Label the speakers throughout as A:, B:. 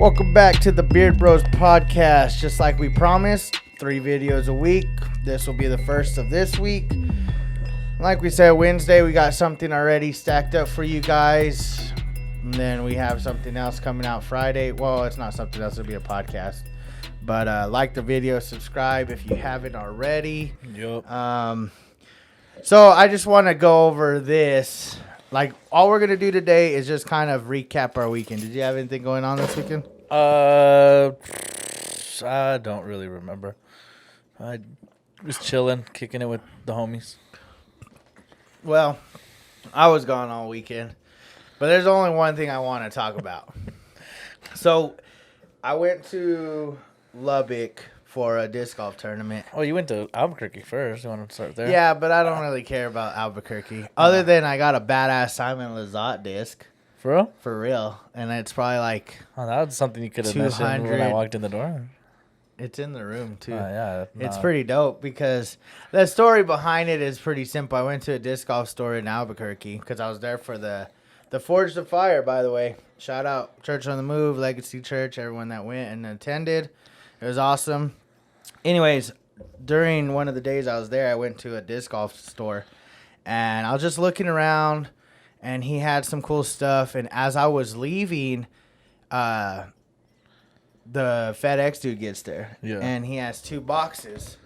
A: Welcome back to the Beard Bros podcast. Just like we promised, 3 videos a week. This will be the first of this week. Like we said, Wednesday, we got something already stacked up for you guys. And then we have something else coming out Friday. Well, it's not something else. It'll be a podcast. But like the video, subscribe if you haven't already.
B: Yep.
A: So I just want to go over this. Like, all we're going to do today is just kind of recap our weekend. Did you have anything going on this weekend?
B: I don't really remember. I was chilling, kicking it with the homies.
A: Well, I was gone all weekend. But there's only one thing I want to talk about. So, I went to Lubbock for a disc golf tournament.
B: Oh, you went to Albuquerque first. You want to start there?
A: Yeah, but I don't really care about Albuquerque. Other than I got a badass Simon Lizotte disc.
B: For real?
A: For real. And it's probably like...
B: Oh, that was something you could have mentioned when I walked in the door.
A: It's in the room, too.
B: Yeah.
A: It's pretty dope because the story behind it is pretty simple. I went to a disc golf store in Albuquerque because I was there for the Forged of Fire, by the way. Shout out Church on the Move, Legacy Church, everyone that went and attended. It was awesome. Anyways, during one of the days I was there, I went to a disc golf store, and I was just looking around, and he had some cool stuff. And as I was leaving, the FedEx dude gets there, and he has 2 boxes,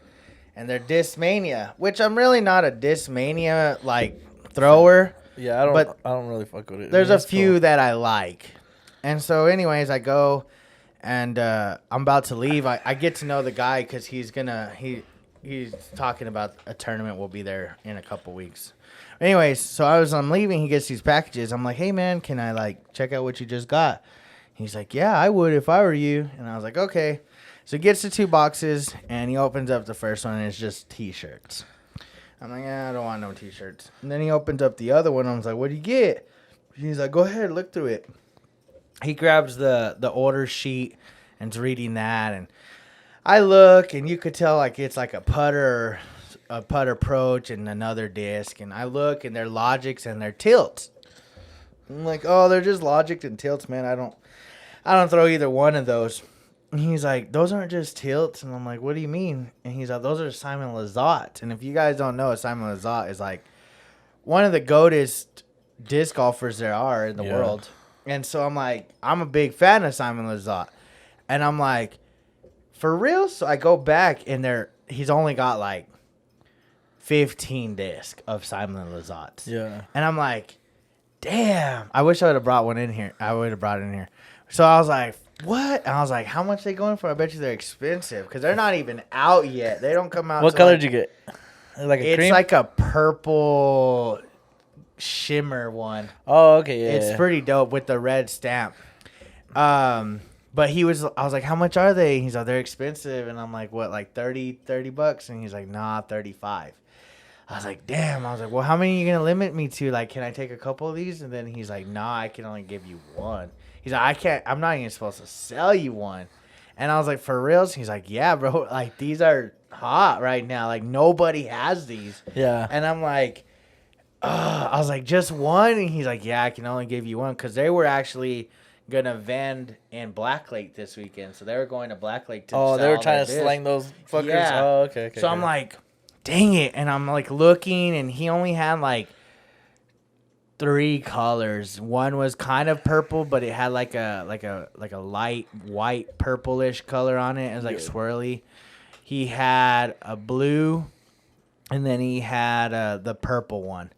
A: and they're Discmania, which I'm really not a Discmania like thrower.
B: Yeah, I don't really fuck with it.
A: There's a few that I like, and so anyways, I go. And I'm about to leave. I get to know the guy because he's talking about a tournament. We'll be there in a couple weeks. Anyways, so I'm leaving. He gets these packages. I'm like, hey, man, can I, like, check out what you just got? He's like, yeah, I would if I were you. And I was like, okay. So he gets the 2 boxes, and he opens up the first one, and it's just T-shirts. I'm like, I don't want no T-shirts. And then he opens up the other one. I was like, what do you get? He's like, go ahead, look through it. He grabs the order sheet and's reading that, and I look, and you could tell like it's like a putter approach and another disc, and I look, and they're Logics and they're tilts. I'm like, oh, they're just Logics and tilts, man. I don't throw either one of those. And he's like, those aren't just tilts, and I'm like, what do you mean? And he's like, those are Simon Lizotte. And if you guys don't know, Simon Lizotte is like one of the GOATest disc golfers there are in the world. And so I'm like, I'm a big fan of Simon Lizotte. And I'm like, for real? So I go back, and he's only got like 15 discs of Simon Lizotte.
B: Yeah.
A: And I'm like, damn. I wish I would have brought one in here. I would have brought it in here. So I was like, what? And I was like, how much are they going for? I bet you they're expensive because they're not even out yet. They don't come out.
B: What color did you get? Like a cream?
A: It's like a purple shimmer one.
B: Oh, okay, yeah.
A: It's pretty dope with the red stamp. But I was like, how much are they? He's like, they're expensive. And I'm like, what, like $30 bucks? And he's like, nah, 35. I was like, damn. I was like, well, how many are you going to limit me to? Like, can I take a couple of these? And then he's like, nah, I can only give you one. He's like, I'm not even supposed to sell you one. And I was like, for reals? He's like, yeah, bro. Like, these are hot right now. Like, nobody has these.
B: Yeah.
A: And I'm like, I was like, just one? And he's like, yeah, I can only give you one. Because they were actually going to vend in Black Lake this weekend. So they were going to Black Lake to sell.
B: They were trying to slang those fuckers?
A: Yeah.
B: Oh, okay.
A: So I'm like, dang it. And I'm like looking, and he only had like 3 colors. One was kind of purple, but it had like a light white purplish color on it. It was like swirly. He had a blue, and then he had the purple one.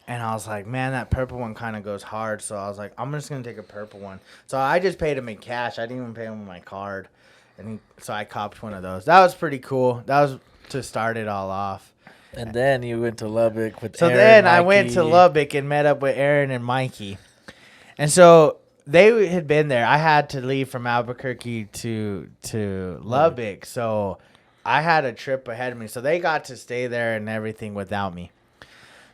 A: And I was like, man, that purple one kind of goes hard. So I was like, I'm just going to take a purple one. So I just paid him in cash. I didn't even pay him with my card. So I copped one of those. That was pretty cool. That was to start it all off.
B: And then you went to Lubbock with
A: So
B: Aaron,
A: then I
B: Mikey.
A: went to Lubbock and met up with Aaron and Mikey. And so they had been there. I had to leave from Albuquerque to Lubbock. So I had a trip ahead of me. So they got to stay there and everything without me.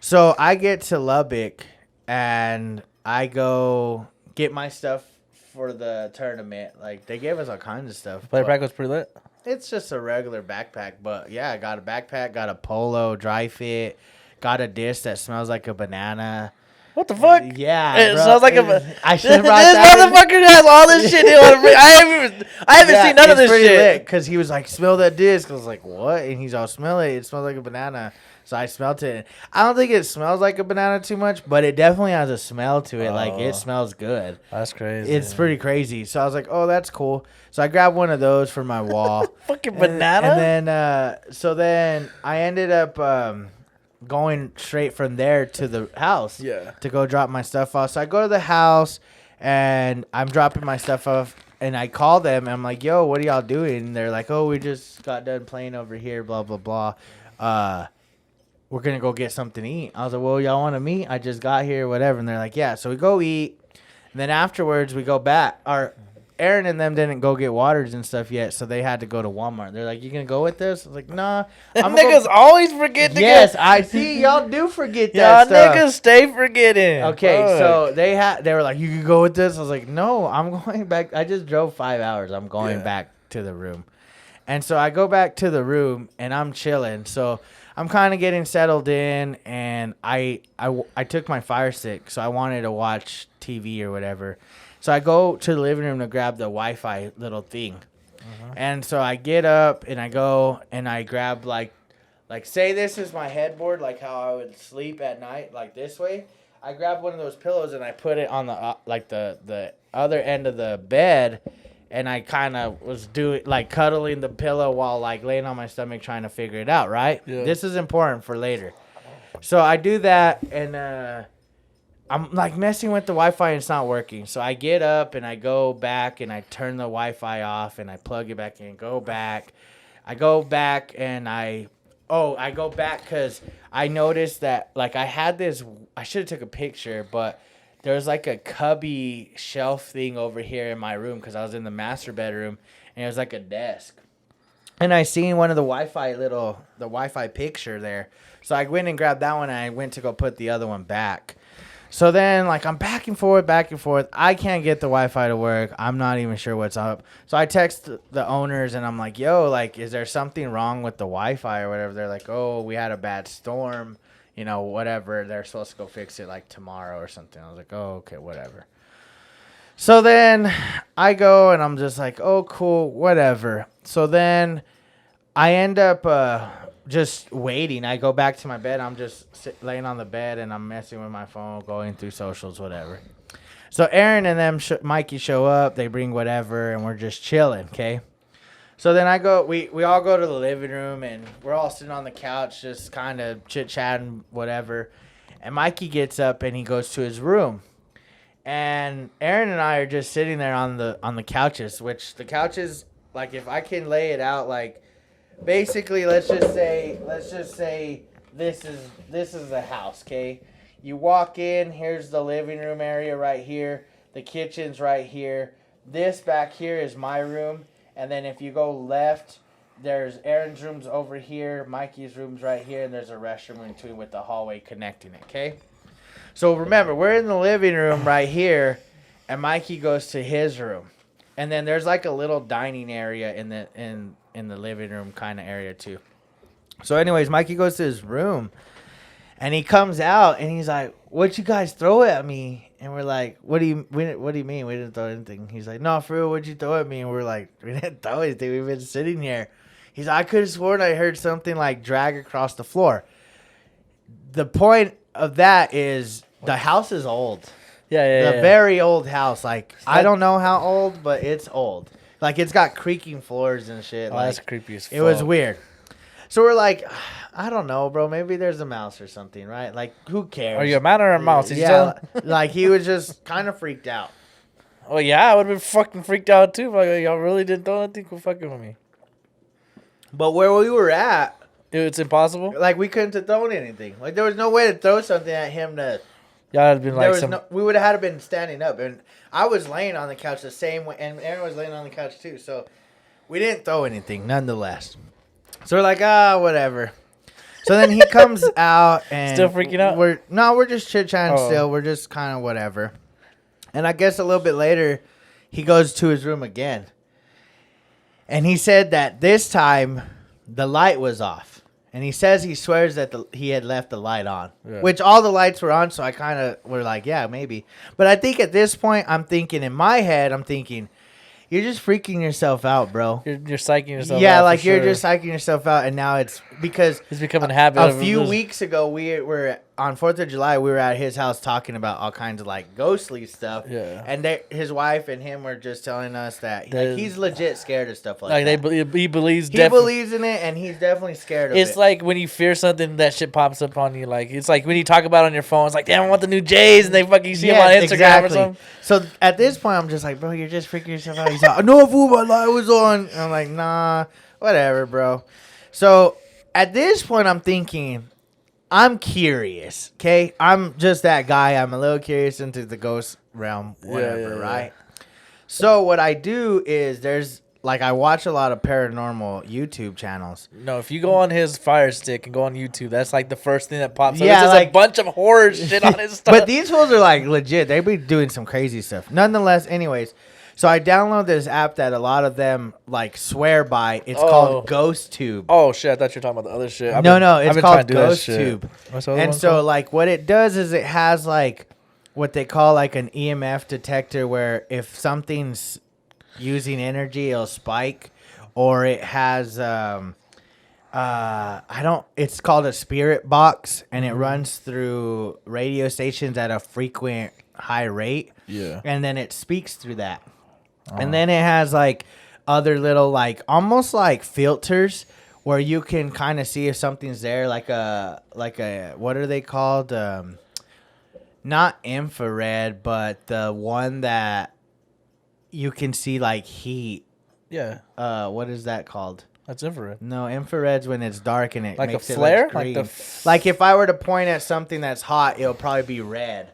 A: So I get to Lubbock, and I go get my stuff for the tournament. Like, they gave us all kinds of stuff.
B: Player pack was pretty lit.
A: It's just a regular backpack. But, yeah, I got a backpack, got a polo, dry fit, got a disc that smells like a banana.
B: What the fuck?
A: Yeah,
B: It
A: bro.
B: sounds like
A: I should
B: this
A: have brought that.
B: motherfucker has all this shit. I haven't seen none of this shit.
A: Because he was like, smell that disc. I was like, what? And he's all, smell it. It smells like a banana. So I smelled it. I don't think it smells like a banana too much, but it definitely has a smell to it. Like, it smells good.
B: That's crazy.
A: It's pretty crazy. So I was like, oh, that's cool. So I grabbed one of those for my wall.
B: Fucking banana?
A: And then, so then I ended up going straight from there to the house to go drop my stuff off. So I go to the house, and I'm dropping my stuff off, and I call them, and I'm like, yo, what are y'all doing? And they're like, oh, we just got done playing over here, blah, blah, blah. We're going to go get something to eat. I was like, well, y'all want to meet? I just got here, whatever. And they're like, yeah. So we go eat. And then afterwards, we go back. Aaron and them didn't go get waters and stuff yet, so they had to go to Walmart. They're like, you going to go with us? I was like, nah.
B: Niggas always forget to
A: Yes, I see. Y'all do forget that
B: Y'all
A: stuff.
B: niggas stay forgetting.
A: Okay,
B: Fuck.
A: so they were like, you can go with this? I was like, no, I'm going back. I just drove 5 hours. I'm going back to the room. And so I go back to the room, and I'm chilling. So I'm kind of getting settled in, and I took my Fire Stick, so I wanted to watch TV or whatever. So I go to the living room to grab the Wi-Fi little thing. And so I get up, and I go, and I grab, like say this is my headboard, like how I would sleep at night, like this way. I grab one of those pillows, and I put it on the the other end of the bed, and I kind of was doing, like, cuddling the pillow while, like, laying on my stomach trying to figure it out, right?
B: Yeah.
A: This is important for later. So I do that, and I'm, like, messing with the Wi-Fi, and it's not working. So I get up, and I go back, and I turn the Wi-Fi off, and I plug it back in, go back. I go back, and I go back because I noticed that, like, I had this, I should have took a picture, but there's like a cubby shelf thing over here in my room because I was in the master bedroom, and it was like a desk. And I seen one of the Wi-Fi picture there. So I went and grabbed that one, and I went to go put the other one back. So then, like, I'm back and forth. I can't get the Wi-Fi to work. I'm not even sure what's up. So I text the owners, and I'm like, yo, like, is there something wrong with the Wi-Fi or whatever? They're like, oh, we had a bad storm. You know, whatever. They're supposed to go fix it, like, tomorrow or something. I was like, oh, okay, whatever. So then I go, and I'm just like, oh, cool, whatever. So then I end up just waiting. I go back to my bed. I'm just laying on the bed, and I'm messing with my phone, going through socials, whatever. So Aaron and them, Mikey, show up. They bring whatever, and we're just chilling, okay? So then I go, we all go to the living room, and we're all sitting on the couch just kind of chit-chatting, whatever. And Mikey gets up, and he goes to his room. And Aaron and I are just sitting there on the couches, which the couches, like, if I can lay it out, like, basically, let's just say this is the house, okay? You walk in, here's the living room area right here. The kitchen's right here. This back here is my room. And then if you go left, there's Aaron's room's over here, Mikey's room's right here, and there's a restroom in between with the hallway connecting it, okay? So remember, we're in the living room right here, and Mikey goes to his room. And then there's like a little dining area in the living room kind of area too. So anyways, Mikey goes to his room, and he comes out, and he's like, what'd you guys throw at me? And we're like, what do you mean? We didn't throw anything. He's like, no, for real, what'd you throw at me? And we're like, we didn't throw anything. We've been sitting here. He's like, I could have sworn I heard something like drag across the floor. The point of that is the house is old.
B: Yeah.
A: Very old house. Like, I don't know how old, but it's old. Like, it's got creaking floors and shit.
B: Oh,
A: like,
B: that's creepy as fuck.
A: It was weird. So we're like, I don't know, bro. Maybe there's a mouse or something, right? Like, who cares?
B: Are you a man or a mouse? Did you
A: Yeah,
B: tell?
A: like, he was just kind of freaked out.
B: Oh, yeah, I would have been fucking freaked out, too. Like, y'all really didn't throw anything? Quit fucking with me.
A: But where we were at,
B: Dude, it's impossible.
A: like, we couldn't have thrown anything. Like, there was no way to throw something at him to...
B: Y'all had been like some...
A: we would have had to been standing up. And I was laying on the couch the same way, and Aaron was laying on the couch, too. So we didn't throw anything, nonetheless. So we're like, whatever. So then he comes out and...
B: Still freaking out?
A: We're just chit-chatting
B: Oh.
A: still. We're just kind of whatever. And I guess a little bit later, he goes to his room again. And he said that this time, the light was off. And he says he swears that he had left the light on,
B: Yeah.
A: which all the lights were on. So I kind of were like, yeah, maybe. But I think at this point, I'm thinking in my head, you're just freaking yourself out, bro.
B: You're psyching yourself.
A: Yeah,
B: out
A: like
B: for
A: you're
B: sure.
A: just psyching yourself out, and now it's because
B: It's becoming a habit.
A: a few weeks ago we were on 4th of July. We were at his house talking about all kinds of like ghostly stuff.
B: Yeah.
A: And his wife and him were just telling us that
B: That-
A: he's legit scared of stuff like
B: Like
A: that.
B: he believes.
A: He believes in it, and he's definitely scared of it.
B: It's like when you fear something, that shit pops up on you. Like it's like when you talk about it on your phone. It's like, damn, I want the new J's, and they fucking see them on Instagram or something.
A: So at this point, I'm just like, bro, you're just freaking yourself out. He's like, no, fool, my light was on. And I'm like, nah, whatever, bro. So at this point, I'm thinking, I'm curious, okay? I'm just that guy. I'm a little curious into the ghost realm, whatever,
B: yeah.
A: right? So what I do is I watch a lot of paranormal YouTube channels.
B: No, if you go on his Fire Stick and go on YouTube, that's like the first thing that pops up.
A: Yeah,
B: It's just
A: like-
B: a bunch of horror shit on his stuff.
A: But these fools are like legit. They be doing some crazy stuff. Nonetheless, anyways, so I download this app that a lot of them like swear by. It's called GhostTube.
B: Oh shit! I thought you were talking about the other shit.
A: No,
B: I've
A: it's
B: been
A: called
B: trying to do that shit.
A: GhostTube.
B: What's the other
A: And
B: one
A: so
B: called?
A: like what it does is it has like what they call like an EMF detector where if something's using energy, it'll spike, or it has it's called a spirit box, and it runs through radio stations at a frequent high rate.
B: Yeah.
A: And then it speaks through that. And then it has like other little like almost like filters where you can kind of see if something's there, like a what are they called? Not infrared, but the one that you can see like heat.
B: Yeah,
A: What is that called?
B: that's infrared.
A: No, infrared's when it's dark and it
B: Like a
A: makes
B: flare?
A: it look
B: Like
A: green.
B: the
A: Like if I were to point at something that's hot, it'll probably be red.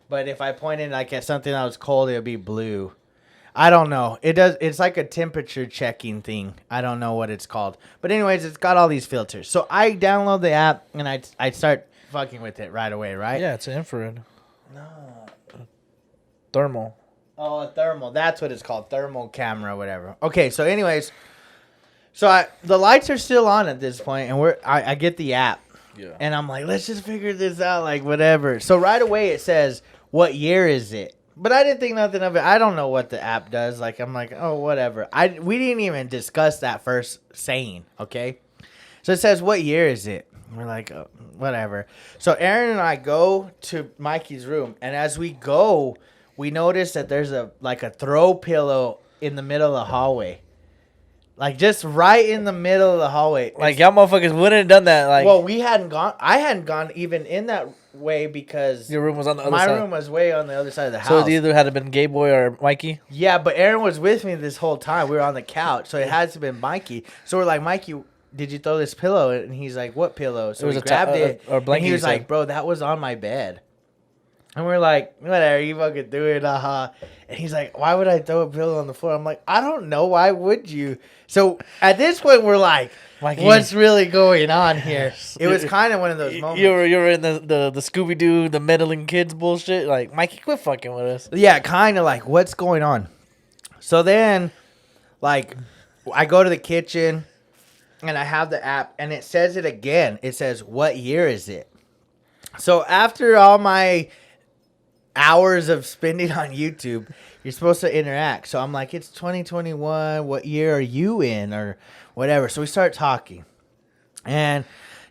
A: But if I pointed like at something that was cold, it'll be blue. I don't know. It's like a temperature checking thing. I don't know what it's called. But anyways, it's got all these filters. So I download the app and I start fucking with it right away, right?
B: Yeah, it's an infrared. No. Thermal.
A: Oh, a thermal. That's what it's called. Thermal camera, whatever. Okay, so anyways, so the lights are still on at this point, and I get the app.
B: Yeah.
A: And I'm like, let's just figure this out, like whatever. So right away it says, what year is it? But I didn't think nothing of it. I don't know what the app does. Like I'm like, oh, whatever. We didn't even discuss that first saying, okay? So it says, what year is it? We're like, oh, whatever. So Aaron and I go to Mikey's room, and as we go, we notice that there's a throw pillow in the middle of the hallway. Like just right in the middle of the hallway.
B: Like y'all motherfuckers wouldn't have done that. Like,
A: Well, I hadn't gone even in that way because
B: your room was on the other
A: my
B: side.
A: room was way on the other side of the
B: So
A: house.
B: it either had to been Gay Boy or Mikey.
A: Yeah, but Aaron was with me this whole time. We were on the couch, so it had to have been Mikey. So we're like, Mikey, did you throw this pillow? And he's like, what pillow? So
B: It was
A: we
B: a
A: grabbed it,
B: or blanket,
A: and he was
B: you said.
A: like, bro, that was on my bed. And we're like, whatever, you fucking do it, And he's like, why would I throw a pillow on the floor? I'm like, I don't know. Why would you? So at this point, we're like,
B: Mikey.
A: what's really going on here? It was kind of one of those moments.
B: You were in the Scooby Doo, the meddling kids bullshit. Like, Mikey, quit fucking with us.
A: Yeah, kind of like, what's going on? So then, like, I go to the kitchen, and I have the app, and it says it again. It says, what year is it? So after all my hours of spending on YouTube, you're supposed to interact. So I'm like, it's 2021. What year are you in? Or whatever. So we start talking. And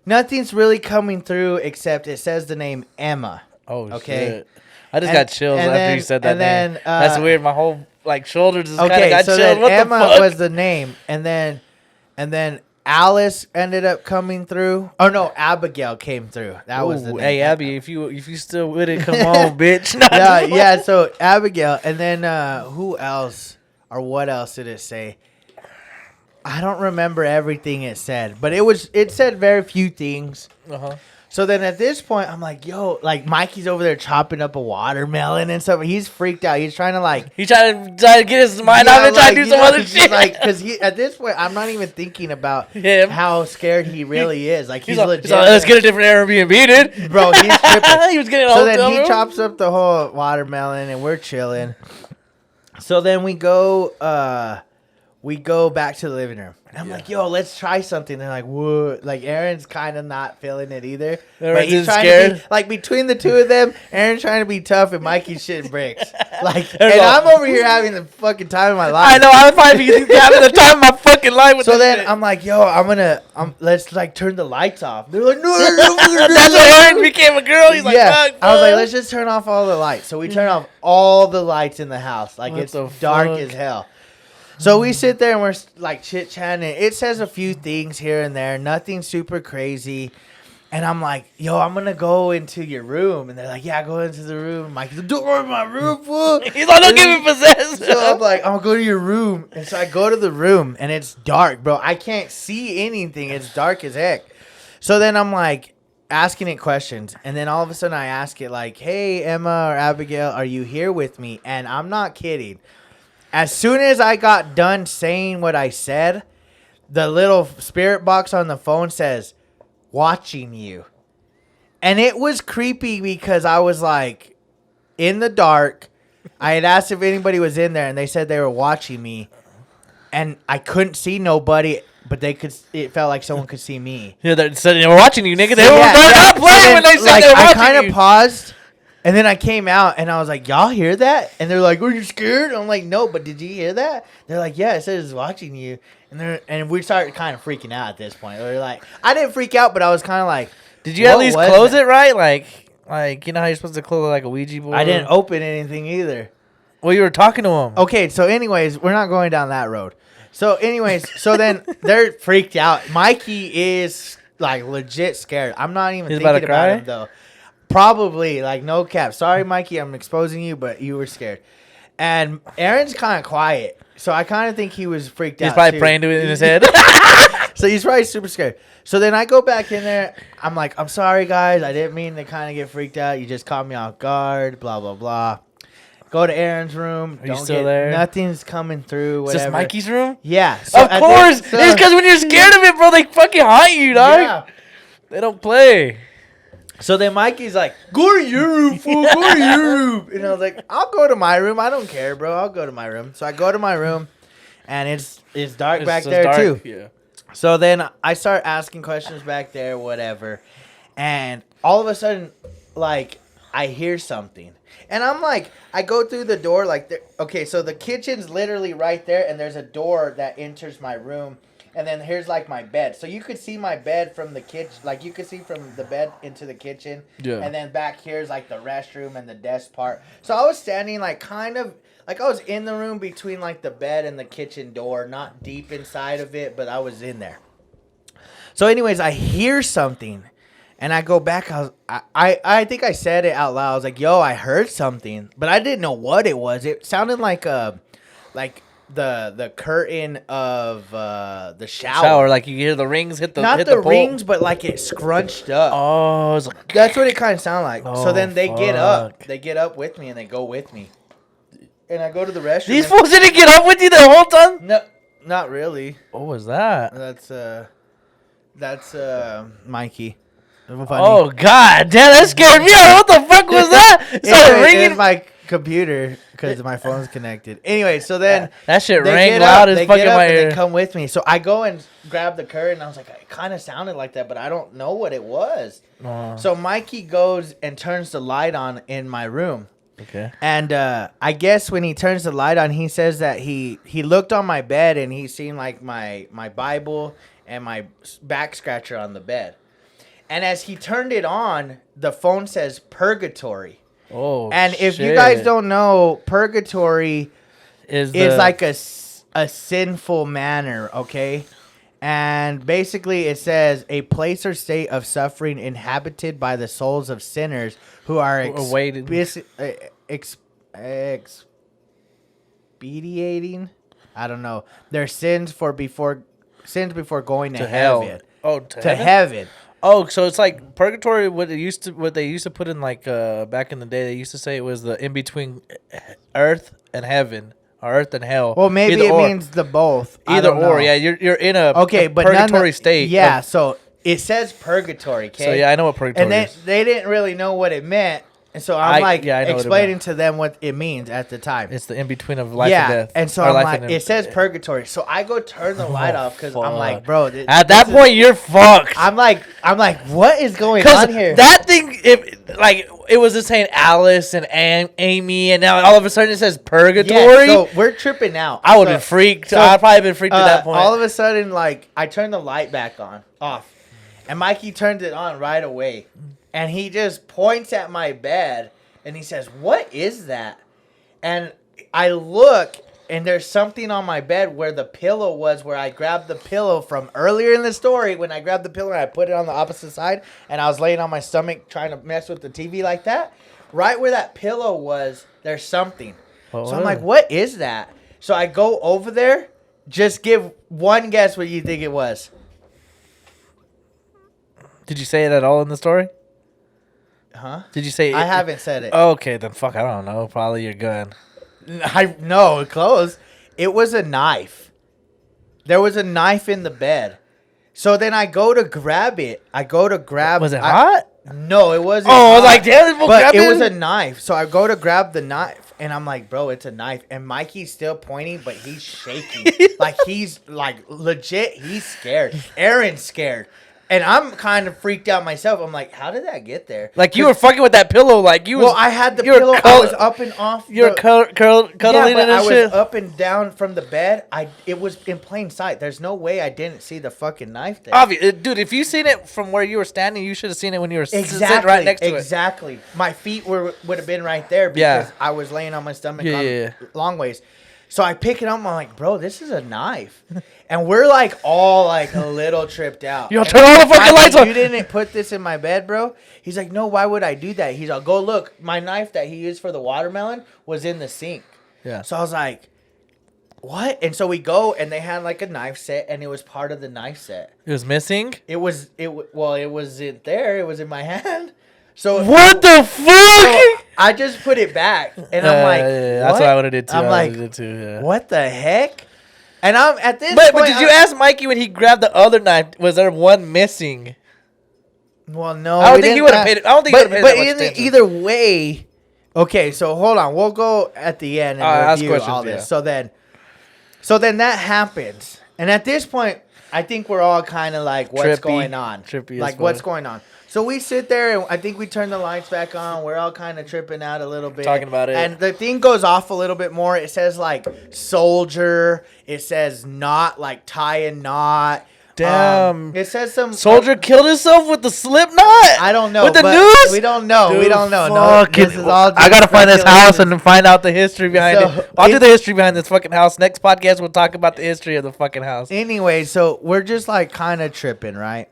A: nothing's really coming through except it says the name Emma.
B: Oh,
A: Okay.
B: shit. I just
A: And-
B: got chills
A: and
B: after
A: then-
B: you said that
A: and
B: name.
A: then,
B: That's weird. My whole, shoulders just kind of
A: Okay,
B: got
A: so
B: chilled.
A: then
B: What
A: Emma
B: the fuck?
A: was the name. And then Alice ended up coming through. Oh, no, Abigail came through. That was the
B: Ooh,
A: name.
B: hey, Abby, if you still with it, come on, bitch. Nah,
A: Yeah, so Abigail, and then who else or what else did it say? I don't remember everything it said, but it said very few things.
B: Uh-huh.
A: So then at this point, I'm like, yo, like Mikey's over there chopping up a watermelon and stuff. He's freaked out. He's trying to like
B: He tried to get his mind out and try to do some other shit.
A: Because at this point, I'm not even thinking about
B: Him.
A: how scared he really is. Like he's
B: like,
A: legit.
B: let's get a different Airbnb, dude.
A: Bro, he's tripping.
B: He was getting a
A: So
B: hotel
A: then he
B: room.
A: chops up the whole watermelon and we're chilling. So then we go we go back to the living room. And I'm like, yo, let's try something. They're like, whoa. Like, Aaron's kind of not feeling it either. But he's trying to be, like, between the two of them, Aaron's trying to be tough and Mikey's shitting bricks. Like, and I'm over here having the fucking time of my life.
B: I know. I'm probably having the time of my fucking life with
A: So
B: this
A: then
B: shit.
A: I'm like, yo, let's, like, turn the lights off. They're like, no.
B: That's when Aaron became a girl. He's like, fuck,
A: I was like, let's just turn off all the lights. So we turn off all the lights in the house. Like,
B: What
A: it's
B: the
A: dark
B: fuck?
A: as hell. So we sit there and we're like chit chatting. It says a few things here and there, nothing super crazy. And I'm like, yo, I'm gonna go into your room. And they're like, yeah, go into the room. Mike's like, don't go in my room, fool.
B: He's like, don't get me possessed.
A: So I'm like, I'll go to your room. And so I go to the room and it's dark, bro. I can't see anything. It's dark as heck. So then I'm like asking it questions. And then all of a sudden I ask it like, hey, Emma or Abigail, are you here with me? And I'm not kidding. As soon as I got done saying what I said, the little spirit box on the phone says, watching you. And it was creepy because I was like in the dark. I had asked if anybody was in there and they said they were watching me. And I couldn't see nobody, but it felt like someone could see me.
B: Yeah, they were watching you, nigga. They
A: So,
B: were
A: yeah,
B: not
A: yeah.
B: playing
A: So then,
B: when they said
A: like,
B: they were
A: I
B: watching
A: kind
B: you.
A: of paused. And then I came out and I was like, y'all hear that? And they're like, were you scared? I'm like, no, but did you hear that? They're like, yeah, it says it's watching you. And we started kind of freaking out at this point. We were like, I didn't freak out, but I was kind of like,
B: Did you at least close it right? Like you know how you're supposed to close it like a Ouija board?
A: I didn't open anything either.
B: Well, you were talking to him.
A: Okay, so anyways, we're not going down that road. So anyways, so then they're freaked out. Mikey is like legit scared. I'm not even
B: He's about
A: thinking
B: to
A: about
B: cry?
A: him though. Probably, like, no cap. Sorry, Mikey, I'm exposing you, but you were scared. And Aaron's kind of quiet, so I kind of think he was freaked out.
B: He's probably
A: too.
B: praying to it in his head.
A: So he's probably super scared. So then I go back in there. I'm like, I'm sorry, guys. I didn't mean to kind of get freaked out. You just caught me off guard, blah, blah, blah. Go to Aaron's room.
B: Are you still there?
A: Nothing's coming through,
B: Is
A: whatever.
B: this Mikey's room?
A: Yeah. So
B: Of course. It's because when you're scared of it, bro, they fucking haunt you, dog.
A: Yeah.
B: They don't play.
A: So then Mikey's like, go to your room, fool. Go to your room. And I was like, I'll go to my room. I don't care, bro. I'll go to my room. So I go to my room, and it's dark back
B: It's
A: there,
B: dark.
A: too.
B: Yeah.
A: So then I start asking questions back there, whatever. And all of a sudden, like, I hear something. And I'm like, I go through the door, like, okay, so the kitchen's literally right there, and there's a door that enters my room. And then here's, like, my bed. So you could see my bed from the kitchen. Like, you could see from the bed into the kitchen.
B: Yeah.
A: And then back here's, like, the restroom and the desk part. So I was standing, like, kind of, like, I was in the room between, like, the bed and the kitchen door. Not deep inside of it, but I was in there. So anyways, I hear something. And I go back. I think I said it out loud. I was like, yo, I heard something. But I didn't know what it was. It sounded like the curtain of the shower.
B: Like you hear the rings hit the
A: Not
B: hit
A: the
B: pole.
A: rings, but like it scrunched up.
B: Oh, it's like,
A: That's what it kind of sounded like. So
B: Oh,
A: then they get up.
B: fuck.
A: They get up with me and they go with me. And I go to the restroom.
B: these
A: and-
B: fools didn't get up with you the whole time.
A: No, not really.
B: What was that?
A: That's Mikey. Funny.
B: Oh god, damn, that scared me out. What the fuck was that? It started
A: Anyway,
B: ringing.
A: it's my computer because my phone's connected. Anyway, so then
B: That shit
A: they
B: rang
A: get
B: loud
A: up,
B: as
A: they
B: fucking
A: get up
B: my
A: and
B: ear.
A: they come with me. So I go and grab the curtain. I was like, it kind of sounded like that, but I don't know what it was. So Mikey goes and turns the light on in my room.
B: Okay.
A: And I guess when he turns the light on, he says that he looked on my bed and he seen like my Bible and my back scratcher on the bed. And as he turned it on, the phone says purgatory.
B: Oh,
A: And if you guys don't know, purgatory is like a sinful manner, okay? And basically it says a place or state of suffering inhabited by the souls of sinners who are expediating, I don't know, their sins before going to
B: hell.
A: heaven.
B: Oh,
A: To heaven.
B: Oh, so it's like purgatory. What they used to put in like back in the day. They used to say it was the in between earth and heaven, or earth and hell.
A: Well, maybe
B: Either
A: it
B: or.
A: means the both. I
B: Either
A: don't
B: or.
A: know.
B: Yeah, you're in a
A: Okay, but
B: purgatory state.
A: Yeah, so it says purgatory. Okay.
B: So yeah, I know what purgatory
A: And
B: is.
A: they didn't really know what it meant And so I'm
B: I know what it
A: explaining to them what it means at the time.
B: It's the in between of life and death.
A: And so
B: Or
A: I'm
B: life
A: like,
B: and
A: it says purgatory. So I go turn the light off because I'm like,
B: fuck.
A: bro.
B: At that point, you're fucked.
A: I'm like, what is going on here?
B: That thing, it was just saying Alice and Amy, and now all of a sudden it says purgatory.
A: Yeah, so we're tripping out.
B: I would have been freaked. I'd probably been freaked at that point.
A: All of a sudden, like, I turned the light back off, and Mikey turned it on right away, and he just points at my bed, and he says, "What is that?" And I look, and there's something on my bed where the pillow was, where I grabbed the pillow from earlier in the story. When I grabbed the pillow and I put it on the opposite side, and I was laying on my stomach trying to mess with the TV like that. Right where that pillow was, there's something. So I'm like, what is that? So I go over there. Just give one guess what you think it was.
B: Did you say it at all in the story?
A: Huh?
B: Did you say it?
A: I haven't said it.
B: Okay, then fuck, I don't know. Probably your gun.
A: No, close. It was a knife. There was a knife in the bed. So then I go to grab it.
B: Was it hot?
A: No, it wasn't.
B: Oh, I was
A: hot,
B: like, damn,
A: but it was a knife. So I go to grab the knife, and I'm like, bro, it's a knife. And Mikey's still pointing, but he's shaking. Like, he's like legit. He's scared. Aaron's scared. And I'm kind of freaked out myself. I'm like, how did that get there?
B: Like, you were fucking with that pillow. Like, you was.
A: Well, I had the pillow. I was up and off.
B: You're cuddling
A: yeah,
B: and
A: I
B: shit.
A: was up and down from the bed. It was in plain sight. There's no way I didn't see the fucking knife there.
B: Obvious, dude. If you seen it from where you were standing, you should have seen it when you were sitting right next to it.
A: Exactly. My feet would have been right there because I was laying on my stomach long ways. So I pick it up. I'm like, bro, this is a knife. And we're like all like a little tripped out.
B: Yo, turn all the fucking lights on.
A: You didn't put this in my bed, bro? He's like, no, why would I do that? He's like, go look. My knife that he used for the watermelon was in the sink.
B: Yeah.
A: So I was like, what? And so we go, and they had like a knife set, and it was part of the knife set.
B: It was missing?
A: It wasn't there. It was in my hand. So
B: what the fuck?
A: I just put it back, and I'm like,
B: that's what I would have did too.
A: I'm like, what the heck? And I'm at this point.
B: But did you ask Mikey when he grabbed the other knife? Was there one missing?
A: Well, no.
B: I don't think he would have paid. I don't think he would have paid that much attention.
A: Either way, okay. So hold on. We'll go at the end and review all this. Yeah. So then that happens, and at this point, I think we're all kind of like, what's going on?
B: Trippy.
A: Like, what's going on? So we sit there, and I think we turn the lights back on. We're all kind of tripping out a little bit.
B: Talking about it.
A: And the thing goes off a little bit more. It says, like, soldier. It says knot, like tie a knot.
B: Damn.
A: It says some...
B: Soldier killed himself with the slip knot?
A: I don't know.
B: With the noose?
A: We don't know.
B: Dude,
A: we don't know.
B: No,
A: this is all
B: I got to find this house and find out the history behind it. I'll do the history behind this fucking house. Next podcast, we'll talk about the history of the fucking house.
A: Anyway, so we're just, like, kind of tripping, right?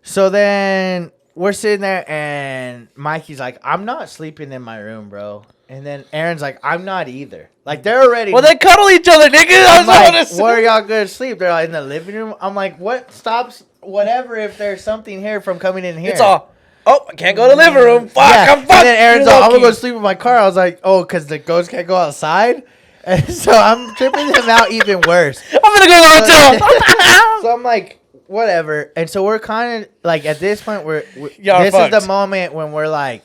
A: So then... we're sitting there, and Mikey's like, I'm not sleeping in my room, bro. And then Aaron's like, I'm not either. Like, they're already...
B: well, they cuddle each other, nigga.
A: I'm like, where are y'all going to sleep? They're like, in the living room. I'm like, what stops whatever if there's something here from coming in here?
B: It's all, oh, I can't go to the living room. Fuck,
A: yeah.
B: I'm fucked.
A: And then Aaron's like, I'm going to go sleep in my car. I was like, oh, because the ghost can't go outside? And so I'm tripping him out even worse.
B: I'm going to go to the hotel.
A: So I'm like... whatever. And so we're kind of like at this point this
B: fucked.
A: is the moment when we're like,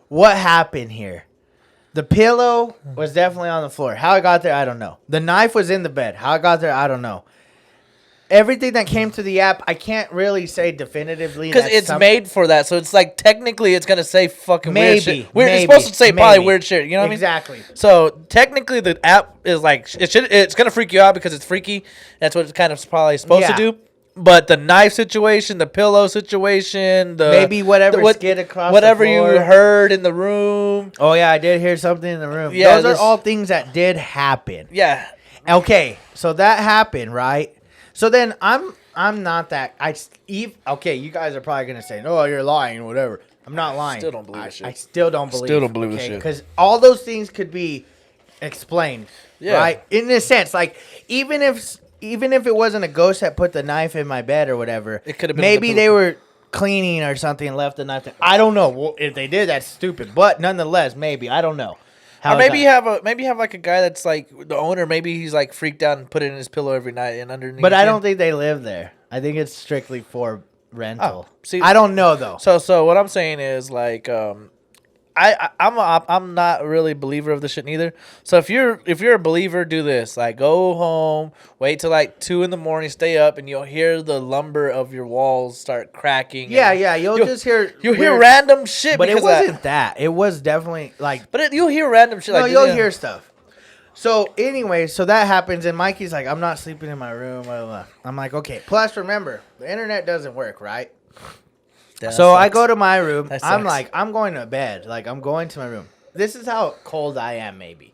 A: what happened here? The pillow was definitely on the floor. How it got there, I don't know. The knife was in the bed. How it got there, I don't know. Everything that came to the app, I can't really say definitively
B: because it's made for that. So it's like technically it's gonna say fucking weird shit. It's supposed to say probably weird shit. You know what I mean?
A: Exactly.
B: So technically the app is like it's gonna freak you out because it's freaky. That's what it's kind of probably supposed to do. But the knife situation, the pillow situation,
A: maybe whatever skid across
B: whatever
A: the floor.
B: you heard in the room.
A: Oh yeah, I did hear something in the room.
B: Yeah,
A: those are all things that did happen.
B: Yeah.
A: Okay, so that happened, right? So then I'm not that okay. You guys are probably gonna say, "No, you're lying," whatever. I'm not lying.
B: Still don't believe shit.
A: I still don't believe.
B: Still don't believe this shit
A: because all those things could be explained, right? In a sense, like even if it wasn't a ghost that put the knife in my bed or whatever,
B: it could have been.
A: Maybe they were cleaning or something and left the knife there. I don't know. Well, if they did, that's stupid. But nonetheless, maybe I don't know.
B: Or maybe you have like a guy that's like the owner. Maybe he's like freaked out and put it in his pillow every night and underneath.
A: But I don't think they live there. I think it's strictly for rental.
B: See,
A: I don't know though.
B: So what I'm saying is like I'm not really a believer of this shit neither. So if you're a believer, do this. Like go home, wait till like 2 a.m, stay up, and you'll hear the lumber of your walls start cracking.
A: Yeah,
B: and
A: yeah. You'll just hear.
B: You'll hear
A: weird-
B: random shit.
A: But it
B: because of that.
A: wasn't that. It was definitely like.
B: But you'll hear random shit.
A: No,
B: like
A: you'll hear stuff. So anyway, so that happens, and Mikey's like, I'm not sleeping in my room. Blah, blah, blah. I'm like, okay. Plus, remember, the internet doesn't work, right?
B: That
A: So I
B: sucks.
A: go to my room.
B: That
A: I'm
B: sucks.
A: like, I'm going to bed. Like, I'm going to my room. This is how cold I am, maybe.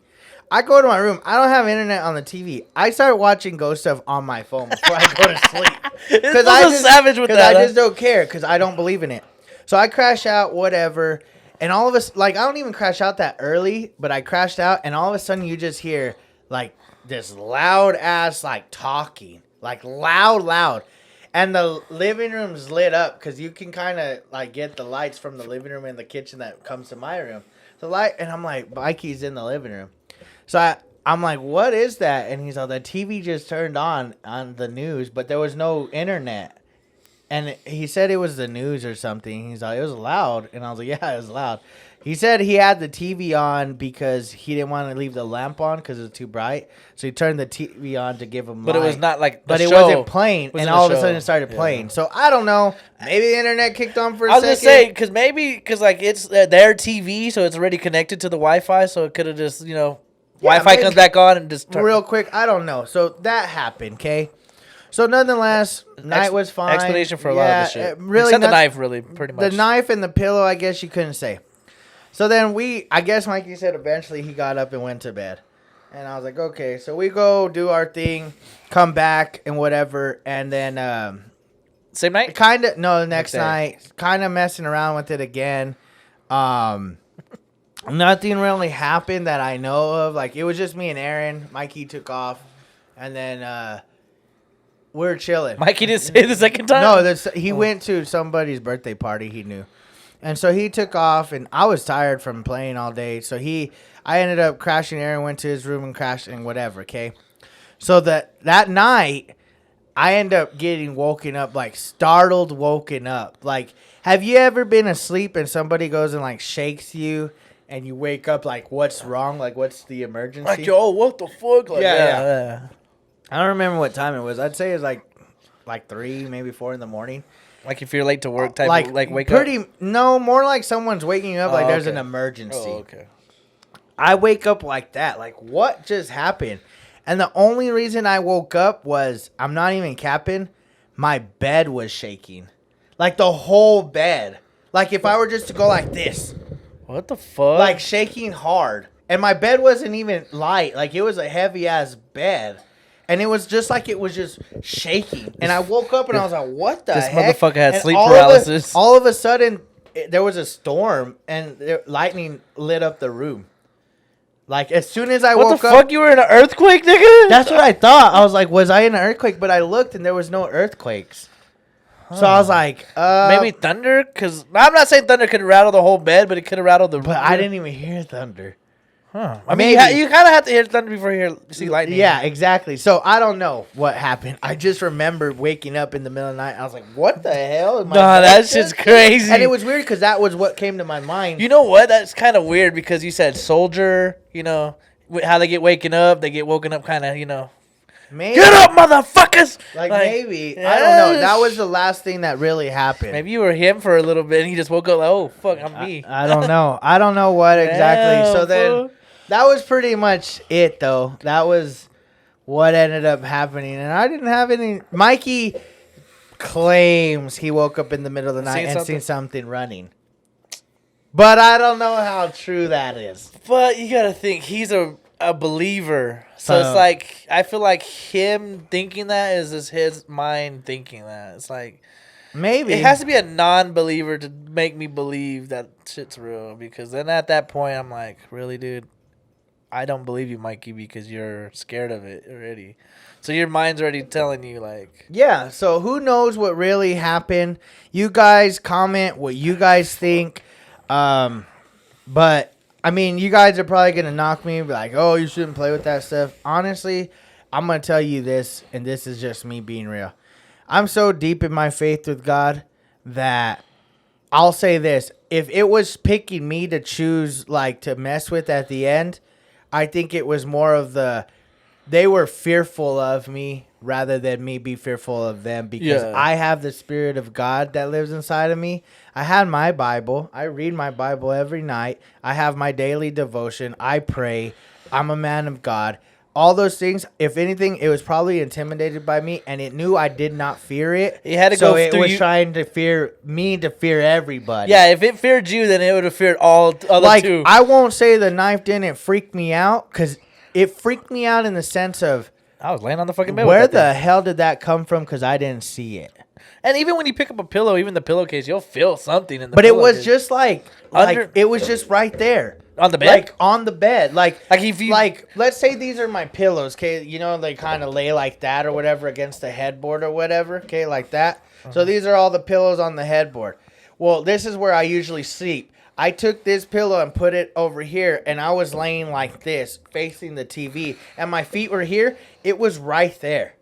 A: I go to my room. I don't have internet on the TV. I start watching ghost stuff on my phone before I go to sleep.
B: It's so savage with that.
A: I just don't care because I don't believe in it. So I crash out, whatever. And all of us, like, I don't even crash out that early, but I crashed out. And all of a sudden you just hear, like, this loud ass, like, talking. Like, loud. And the living room's lit up because you can kind of like get the lights from the living room and the kitchen that comes to my room. The light, and I'm like, Mikey's in the living room. So I'm like, what is that? And he's like, the TV just turned on the news, but there was no internet. And he said it was the news or something. He's like, it was loud. And I was like, yeah, it was loud. He said he had the TV on because he didn't want to leave the lamp on because it was too bright. So he turned the TV on to give him
B: But
A: light.
B: it was not like.
A: But
B: the
A: it
B: show.
A: wasn't playing,
B: Wasn't
A: and
B: a
A: all of a
B: show.
A: sudden it started playing.
B: Yeah.
A: So I don't know. Maybe the internet kicked on for a
B: I was
A: second.
B: gonna say because like it's their TV, so it's already connected to the Wi-Fi, so it could have just Wi-Fi
A: maybe.
B: comes back on and just
A: Real quick, I don't know. So that happened, okay? So nonetheless, night was fine.
B: Explanation for a lot of the shit.
A: Really,
B: Except the
A: not-
B: knife, really, pretty much.
A: The knife and the pillow, I guess you couldn't say. So then I guess Mikey said eventually he got up and went to bed. And I was like, okay. So we go do our thing, come back and whatever. And then
B: Same night.
A: the next
B: Next day.
A: night, kind of messing around with it again. Nothing really happened that I know of. Like, it was just me and Aaron. Mikey took off. And then we're chilling.
B: Mikey didn't say the second time.
A: No, he went to somebody's birthday party he knew. And so he took off, and I was tired from playing all day. So I ended up crashing. Aaron went to his room and crashed and whatever, okay? So that night, I end up getting woken up, like startled woken up. Like, have you ever been asleep and somebody goes and like shakes you and you wake up like, what's wrong? Like, what's the emergency?
B: Like, yo, what the fuck? Like,
A: Yeah. I don't remember what time it was. I'd say it was like 3, maybe 4 in the morning.
B: Like if you're late to work, type
A: Like,
B: of, like wake
A: pretty,
B: up.
A: No, more like someone's waking up like
B: Oh,
A: there's
B: okay.
A: an emergency.
B: Oh, okay.
A: I wake up like that. Like, what just happened? And the only reason I woke up was, I'm not even capping, my bed was shaking. Like, the whole bed. Like, if I were just to go like this,
B: What the fuck?
A: like shaking hard. And my bed wasn't even light. Like, it was a heavy ass bed. And it was just like it was just shaking. And I woke up and I was like, what the
B: This
A: heck?
B: motherfucker had
A: And
B: sleep
A: all
B: paralysis.
A: All of a sudden, there was a storm and lightning lit up the room. Like, as soon as I
B: what
A: woke
B: the
A: up.
B: fuck? You were in an earthquake, nigga?
A: That's what I thought. I was like, was I in an earthquake? But I looked and there was no earthquakes. So I was like,
B: Maybe thunder? Because I'm not saying thunder could rattle the whole bed, but it could have rattled the.
A: But I didn't even hear thunder.
B: Huh. I mean,
A: Maybe.
B: you kind of have to hear thunder before you see lightning.
A: Yeah, exactly. So I don't know what happened. I just remember waking up in the middle of the night. I was like, what the hell? Is my
B: Nah,
A: bed
B: that shit's
A: shaking?
B: crazy.
A: And it was weird because that was what came to my mind.
B: You know what? That's kind of weird because you said soldier. You know how they get waken up. They get woken up, kind of.
A: Maybe,
B: Get up, motherfuckers!
A: Like maybe. I don't know. That was the last thing that really happened.
B: Maybe you were him for a little bit, and he just woke up like, "Oh fuck, I'm me."
A: I don't know. I don't know what exactly.
B: Damn,
A: So then
B: fool.
A: that was pretty much it, though. That was what ended up happening. And I didn't have any. Mikey claims he woke up in the middle of the night
B: Seen
A: and
B: something?
A: seen something running. But I don't know how true that is.
B: But you gotta think he's a believer, so it's
A: Uh.
B: like I feel like him thinking that is just his mind thinking that. It's like
A: Maybe.
B: it has to be a non-believer to make me believe that shit's real. Because then at that point, I'm like, really, dude, I don't believe you, Mikey, because you're scared of it already. So your mind's already telling you like,
A: Yeah, so who knows what really happened? You guys comment what you guys think. But I mean, you guys are probably gonna knock me and be like, "Oh, you shouldn't play with that stuff." Honestly, I'm gonna tell you this, and this is just me being real. I'm so deep in my faith with God that I'll say this: if it was picking me to choose, like, to mess with at the end, I think it was more of they were fearful of me rather than me be fearful of them, because I have the Spirit of God that lives inside of me. I had my Bible. I read my Bible every night. I have my daily devotion. I pray. I'm a man of God. All those things, if anything, it was probably intimidated by me, and it knew I did not fear it.
B: It had to
A: so
B: go
A: it
B: through
A: was
B: you.
A: trying to fear me to fear everybody.
B: Yeah, if it feared you, then it would have feared all other
A: like,
B: two.
A: I won't say the knife didn't freak me out, because it freaked me out in the sense of
B: I was laying on the fucking bed.
A: where
B: with that
A: the
B: thing.
A: hell did that come from? Because I didn't see it.
B: And even when you pick up a pillow, even the pillowcase, you'll feel something in the.
A: But it was
B: pillowcase.
A: just like it was just right there.
B: On the bed?
A: Like on the bed. Like
B: if you
A: let's say these are my pillows, okay? You know, they kind of lay like that or whatever against the headboard or whatever, okay, like that. So these are all the pillows on the headboard. Well, this is where I usually sleep. I took this pillow and put it over here, and I was laying like this, facing the TV, and my feet were here. It was right there.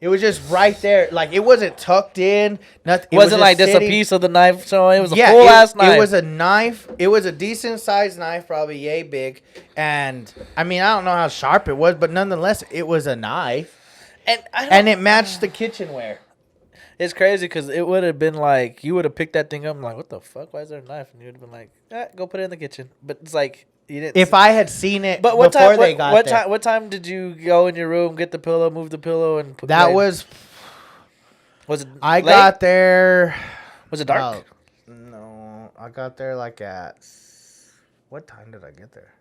A: It was just right there. Like, it wasn't tucked in. Nothing.
B: it wasn't like just a piece of the knife. So it was a
A: Yeah,
B: full ass knife.
A: It was a knife. It was a decent sized knife, probably yay big. And I mean, I don't know how sharp it was, but nonetheless, it was a knife.
B: and
A: it matched the kitchenware.
B: It's crazy because it would have been like you would have picked that thing up and like, what the fuck? Why is there a knife? And you would have been like, go put it in the kitchen. But it's like you didn't.
A: If I had seen it
B: but what
A: before
B: time?
A: they got
B: What
A: there.
B: time? What time did you go in your room, get the pillow, move the pillow, and put
A: That
B: like,
A: was
B: it?
A: I
B: late?
A: got there.
B: Was it dark?
A: No, I got there like at what time did I get there?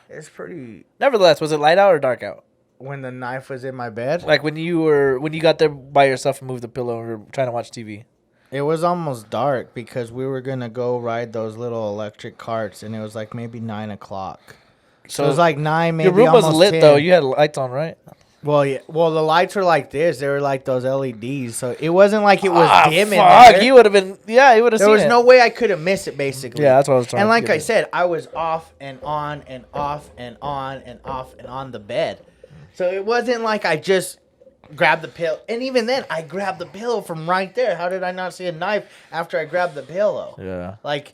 A: It's pretty
B: Nevertheless, was it light out or dark out?
A: when the knife was in my bed.
B: Like when you got there by yourself and moved the pillow and were trying to watch TV.
A: It was almost dark because we were gonna go ride those little electric carts, and it was like maybe 9 o'clock. So it was like 9, maybe
B: your room was
A: almost
B: lit
A: 10.
B: though. You had lights on, right?
A: Well, yeah. Well, the lights were like this. They were like those LEDs. So it wasn't like it was dim in
B: Fuck,
A: there.
B: you would have been. Yeah, you would have seen
A: There was
B: it.
A: no way I could have missed it, basically.
B: Yeah, that's what I was trying
A: And
B: to
A: like
B: get
A: I
B: at.
A: said, I was off and on and off and on and off and on the bed. So it wasn't like I just grabbed the pillow. And even then, I grabbed the pillow from right there. How did I not see a knife after I grabbed the pillow?
B: Yeah.
A: Like,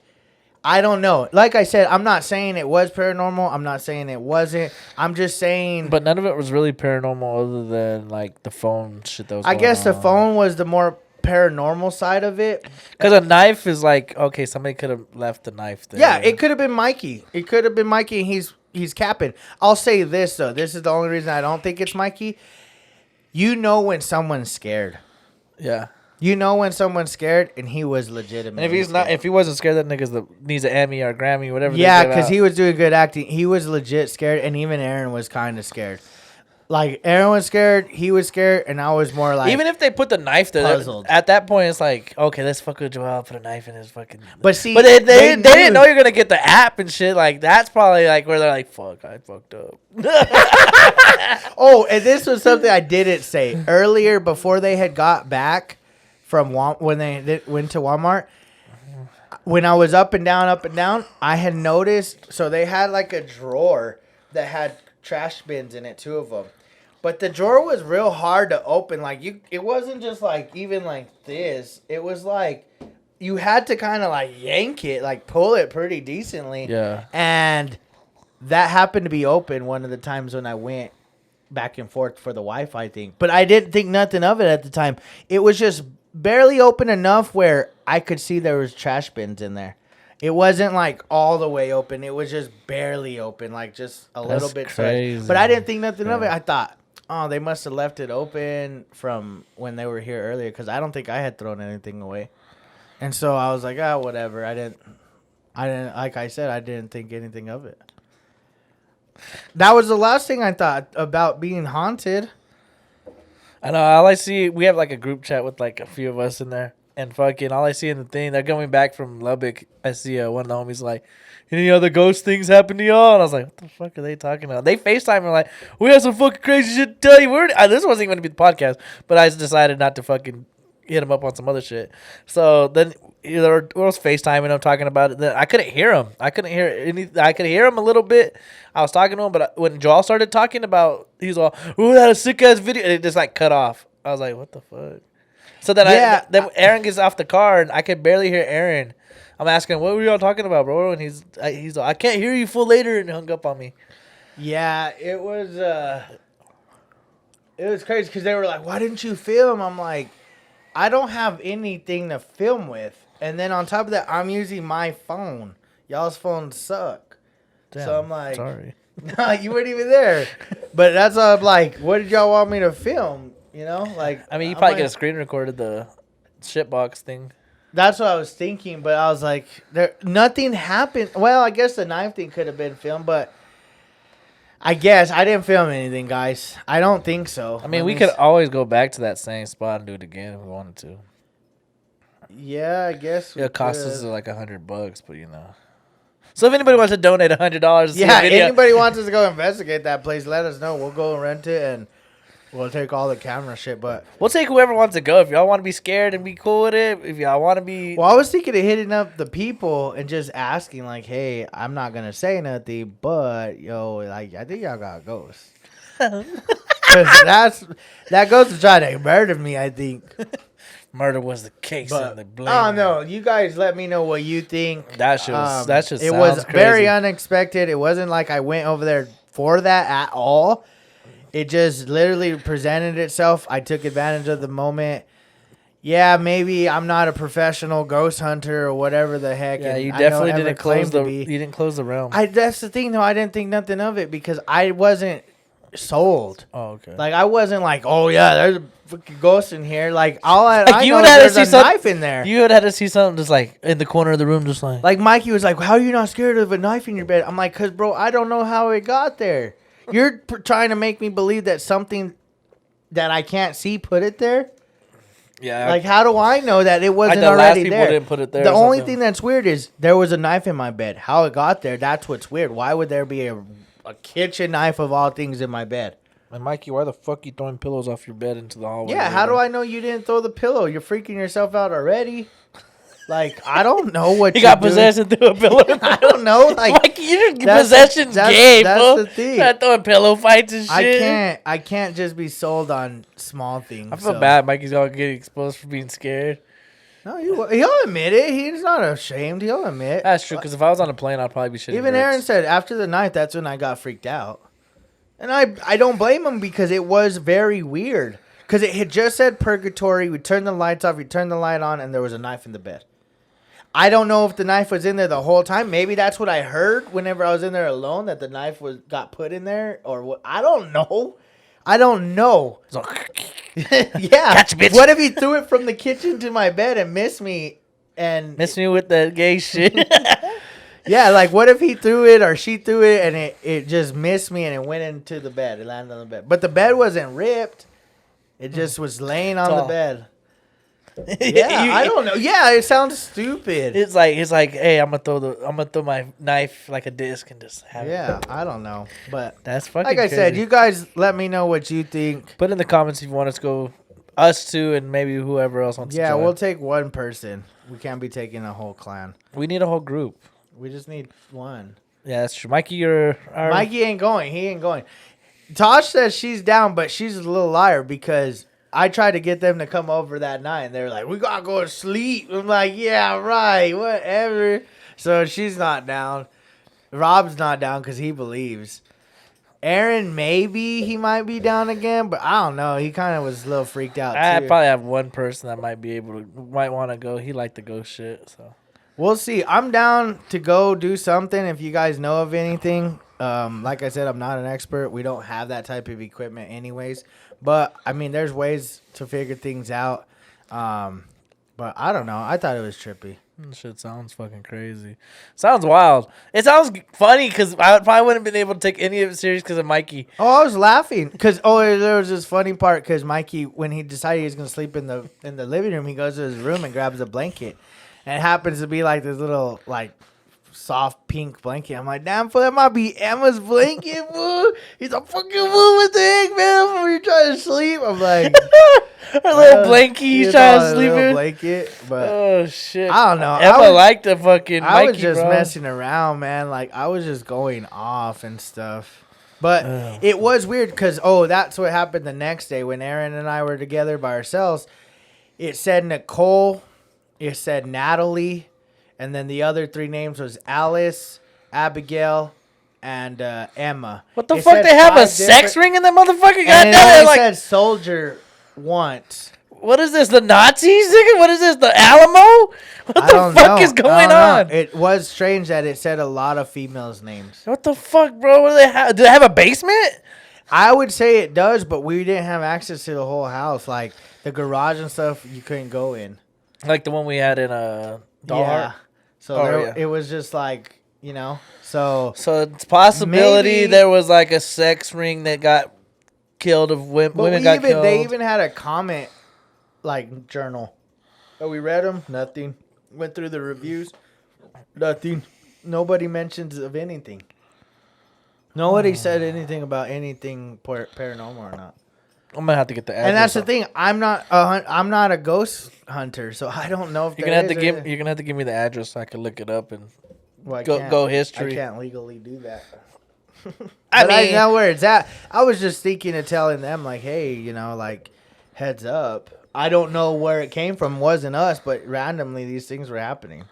A: I don't know. Like I said, I'm not saying it was paranormal. I'm not saying it wasn't. I'm just saying.
B: But none of it was really paranormal other than like the phone shit that was
A: I
B: going
A: guess the
B: on.
A: phone was the more paranormal side of it.
B: Because a knife is like, okay, somebody could have left the knife there.
A: Yeah, it could have been Mikey. It could have been Mikey, and he's capping. I'll say this though. This is the only reason I don't think it's Mikey. You know when someone's scared.
B: Yeah.
A: You know when someone's scared, and he was legitimate.
B: And if he wasn't scared, that nigga's needs an Emmy or a Grammy, whatever.
A: Yeah, because he was doing good acting. He was legit scared, and even Aaron was kind of scared. Like, Aaron was scared, he was scared, and I was more like...
B: Even if they put the knife there,
A: puzzled.
B: at that point, it's like, okay, let's fuck with Joel, put a knife in his fucking...
A: But see...
B: But they didn't
A: knew.
B: know you're going to get the app and shit. Like, that's probably like where they're like, fuck, I fucked up.
A: Oh, and this was something I didn't say. Earlier, before they had got back from when they went to Walmart, when I was up and down, I had noticed... So they had like a drawer that had trash bins in it, 2 of them. But the drawer was real hard to open. Like, it wasn't just like even like this. It was like you had to kind of like yank it, like pull it pretty decently.
B: Yeah.
A: And that happened to be open one of the times when I went back and forth for the Wi-Fi thing. But I didn't think nothing of it at the time. It was just barely open enough where I could see there was trash bins in there. It wasn't like all the way open. It was just barely open, like just a little bit
B: crazy.
A: trash. But I didn't think nothing of it. I thought, oh, they must have left it open from when they were here earlier, because I don't think I had thrown anything away. And so I was like, whatever. I didn't, like I said, I didn't think anything of it. That was the last thing I thought about being haunted.
B: I know. All I see, we have like a group chat with like a few of us in there. And fucking all I see in the thing, they're coming back from Lubbock. I see one of the homies like, any other ghost things happen to y'all? And I was like, what the fuck are they talking about? They FaceTime and like, we have some fucking crazy shit to tell you. This wasn't even going to be the podcast, but I just decided not to fucking hit him up on some other shit. So then I was FaceTiming him, talking about it. Then I couldn't hear him. I couldn't hear anything. I could hear him a little bit. I was talking to him, but when Joel started talking about, he's all, ooh, that a sick ass video. And it just like cut off. I was like, what the fuck? So then Aaron gets off the car, and I could barely hear Aaron. I'm asking, what were y'all talking about, bro? And he's like, I can't hear you full later, and hung up on me.
A: Yeah, it was crazy because they were like, "Why didn't you film?" I'm like, I don't have anything to film with, and then on top of that, I'm using my phone. Y'all's phones suck.
B: Damn,
A: So I'm like,
B: sorry.
A: nah, you weren't even there. But that's why I'm like, what did y'all want me to film? You know, like,
B: I mean, you
A: I'm
B: probably
A: like,
B: could have screen recorded the shitbox thing.
A: that's what I was thinking, but I was like, nothing happened. Well, I guess the knife thing could have been filmed, but I guess I didn't film anything, guys. I don't think so.
B: I mean, we could always go back to that same spot and do it again if we wanted to.
A: Yeah, I guess
B: It cost us like $100, but you know. So if anybody wants to donate $100,
A: yeah, anybody wants us to go investigate that place, let us know. We'll go and rent it, and we'll take all the camera shit. But
B: we'll take whoever wants to go. If y'all want to be scared and be cool with it, if y'all want to be,
A: well, I was thinking of hitting up the people and just asking, like, "Hey, I'm not gonna say nothing, but yo, like, I think y'all got ghosts." Because that ghost is trying to murder me, I think.
B: murder was the case,
A: But
B: and they blame.
A: I don't know. You guys let me know what you think.
B: That shit was.
A: It
B: sounds
A: was
B: crazy.
A: very unexpected. It wasn't like I went over there for that at all. It just literally presented itself. I took advantage of the moment. Yeah, maybe I'm not a professional ghost hunter or whatever the heck.
B: Yeah,
A: and
B: you
A: I
B: definitely
A: don't ever
B: didn't
A: claim
B: close
A: to
B: the.
A: be.
B: You didn't close the realm.
A: That's the thing, though. I didn't think nothing of it because I wasn't sold.
B: Oh, okay.
A: Like, I wasn't like, oh, yeah, there's a fucking ghost in here. Like, all I
B: you
A: know
B: would
A: is
B: have to
A: there's
B: see
A: a
B: some-
A: knife in there.
B: You would have to see something just like in the corner of the room, just like.
A: Like, Mikey was like, how are you not scared of a knife in your bed? I'm like, because, bro, I don't know how it got there. You're trying to make me believe that something that I can't see put it there?
B: Yeah.
A: Like, how do I know that it wasn't
B: the last
A: already
B: people
A: there?
B: didn't put it there
A: The
B: or
A: only
B: something.
A: thing that's weird is there was a knife in my bed. How it got there, that's what's weird. Why would there be a kitchen knife of all things in my bed?
B: And Mikey, why the fuck you throwing pillows off your bed into the hallway?
A: Yeah, how do I know you didn't throw the pillow? You're freaking yourself out already. Like, I don't know what
B: He
A: you're
B: got
A: doing.
B: possessed and threw a pillow.
A: I don't know. Like,
B: Mikey, your
A: that's-
B: possession's gay,
A: that's
B: bro.
A: the thing.
B: Not throwing pillow fights and shit.
A: I can't just be sold on small things.
B: I feel
A: so.
B: bad. Mikey's gonna get exposed for being scared.
A: No, he'll admit it. He's not ashamed. He'll admit.
B: That's true. Because if I was on a plane, I'd probably be shitting
A: Even
B: bricks.
A: Aaron said after the night, that's when I got freaked out. And I don't blame him because it was very weird. Because it had just said purgatory. We turned the lights off. We turned the light on, and there was a knife in the bed. I don't know if the knife was in there the whole time. Maybe that's what I heard whenever I was in there alone, that the knife got put in there, or what? I don't know.
B: So,
A: Yeah.
B: Gotcha, bitch.
A: What if he threw it from the kitchen to my bed and missed me? And
B: miss me with that gay shit.
A: yeah, like what if he threw it or she threw it and it just missed me and it went into the bed. It landed on the bed. But the bed wasn't ripped. It just was laying on the
B: Tall.
A: bed. Yeah, I don't know. Yeah, it sounds stupid.
B: It's like, hey, I'm gonna throw my knife like a disc and just have
A: Yeah,
B: it.
A: I don't know. But
B: That's fucking.
A: like I said,
B: crazy.
A: you guys let me know what you think.
B: Put in the comments if you want us to go, us two, and maybe whoever else wants
A: Yeah,
B: to join.
A: we'll take one person. We can't be taking a whole clan.
B: We need a whole group.
A: We just need one.
B: Yeah, that's true. Mikey, you're our
A: Mikey ain't going. He ain't going. Tosh says she's down, but she's a little liar because I tried to get them to come over that night, and they're like, "We gotta go to sleep." I'm like, "Yeah, right, whatever." So she's not down. Rob's not down because he believes. Aaron, maybe he might be down again, but I don't know. He kind of was a little freaked out
B: I
A: too.
B: probably have one person that might want to go. He liked to go shit. So
A: We'll see. I'm down to go do something if you guys know of anything. Like I said, I'm not an expert. We don't have that type of equipment anyways. But, I mean, there's ways to figure things out. But I don't know. I thought it was trippy.
B: shit sounds fucking crazy. Sounds wild. It sounds funny because I probably wouldn't have been able to take any of it serious because of Mikey.
A: Oh, I was laughing because there was this funny part because Mikey, when he decided he was gonna sleep in the living room, he goes to his room and grabs a blanket, and it happens to be like this little like soft pink blanket. I'm like, damn, fool, that might be Emma's blanket, fool. He's a fucking fool with the heck, man. When you're trying to sleep, I'm like,
B: Her little blankie he's
A: you
B: trying
A: know,
B: to
A: a
B: sleep
A: little
B: in.
A: blanket, but.
B: Oh shit!
A: I don't know.
B: Emma liked the fucking
A: I
B: Mikey,
A: was just
B: bro.
A: messing around, man. Like, I was just going off and stuff. But
B: Ugh.
A: it was weird because, that's what happened the next day when Aaron and I were together by ourselves. It said Nicole. It said Natalie. and then the other 3 names was Alice, Abigail, and Emma.
B: What the
A: It
B: fuck?
A: said
B: They have a
A: 5
B: sex ring in that motherfucker?
A: And it
B: Goddamn!
A: only
B: Like,
A: said soldier once.
B: what is this? The Nazis? Nigga? What is this? The Alamo? What
A: I
B: the
A: don't
B: fuck
A: know.
B: is going
A: I don't know.
B: on?
A: It was strange that it said a lot of females' names.
B: What the fuck, bro? What do they have? Do they have a basement?
A: I would say it does, but we didn't have access to the whole house. Like the garage and stuff, you couldn't go in.
B: Like the one we had in Dollheart?
A: So
B: Oh,
A: there,
B: yeah.
A: it was just like, you know. So
B: So it's possibility
A: Maybe-
B: there was like a sex ring that got killed of
A: but
B: women got killed.
A: they even had a comment like journal. Oh, we read them. Nothing. Went through the reviews. Nothing. Nobody mentions of anything. Nobody said anything about anything paranormal or not.
B: I'm gonna have to get the address.
A: And that's the
B: up.
A: thing. I'm not a ghost hunter, so I don't know if
B: You're gonna have to give me the address so I can look it up and
A: Well, I
B: go
A: can't-
B: history.
A: I can't legally do that.
B: I
A: But I
B: mean-
A: know where it's at. I was just thinking of telling them, like, hey, you know, like, heads up. I don't know where it came from. It wasn't us, but randomly these things were happening.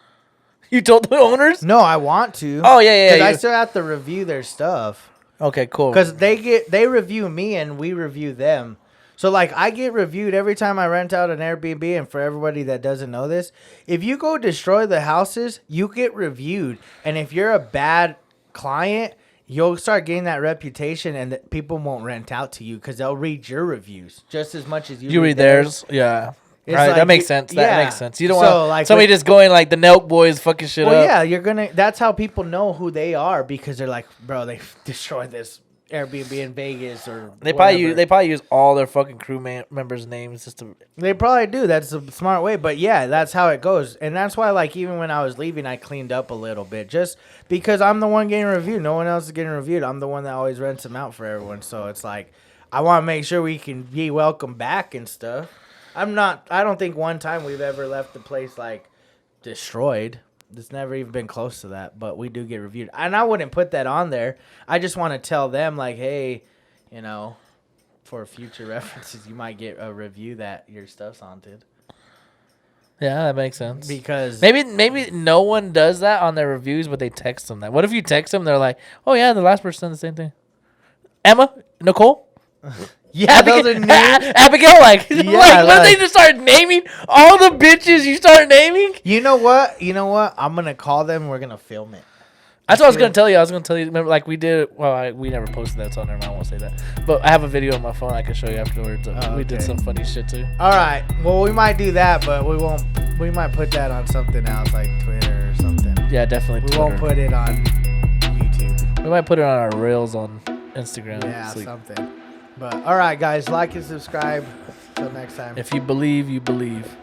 B: You told the owners?
A: No, I want to.
B: Oh yeah.
A: Because I
B: you-
A: still have to review their stuff.
B: Okay, cool.
A: Because they review me and we review them. So like I get reviewed every time I rent out an Airbnb. And for everybody that doesn't know this, if you go destroy the houses, you get reviewed. And if you're a bad client, you'll start getting that reputation, and that people won't rent out to you because they'll read your reviews just as much as
B: you read theirs. Yeah.
A: It's
B: Right,
A: like
B: that makes
A: you-
B: sense. That
A: yeah.
B: makes sense. You don't
A: So,
B: want
A: like,
B: somebody
A: with-
B: just going like the Nelk boys fucking shit
A: Well,
B: up.
A: yeah, you're gonna. That's how people know who they are because they're like, bro, they destroyed this Airbnb in Vegas or
B: They
A: whatever.
B: probably use all their fucking crew members' names just to.
A: They probably do. That's a smart way. But yeah, that's how it goes. And that's why, like, even when I was leaving, I cleaned up a little bit. Just because I'm the one getting reviewed. No one else is getting reviewed. I'm the one that always rents them out for everyone. So it's like, I want to make sure we can be welcome back and stuff. I don't think one time we've ever left the place, like, destroyed. It's never even been close to that. But we do get reviewed. And I wouldn't put that on there. I just want to tell them, like, hey, you know, for future references, you might get a review that your stuff's haunted.
B: Yeah, that makes sense.
A: Because
B: Maybe no one does that on their reviews, but they text them that. What if you text them? They're like, "Oh yeah, the last person said the same thing." Emma, Nicole,
A: yeah, those are names.
B: Abigail, like,
A: Yeah,
B: like when they
A: like-
B: just start naming all the bitches you start naming.
A: You know what? I'm gonna call them. We're gonna film it.
B: That's what I was gonna tell you. I was gonna tell you. Remember, like we did. Well, we never posted that, so never mind. I won't say that. But I have a video on my phone I can show you afterwards.
A: Oh,
B: We did
A: okay.
B: some funny shit too.
A: All right. Well, we might do that, but we won't. We might put that on something else, like Twitter or something.
B: Yeah, definitely.
A: We won't
B: Twitter.
A: put it on YouTube.
B: We might put it on our reels on Instagram.
A: Yeah,
B: So
A: something. But all right, guys, like and subscribe. Till next time.
B: if you believe, you believe.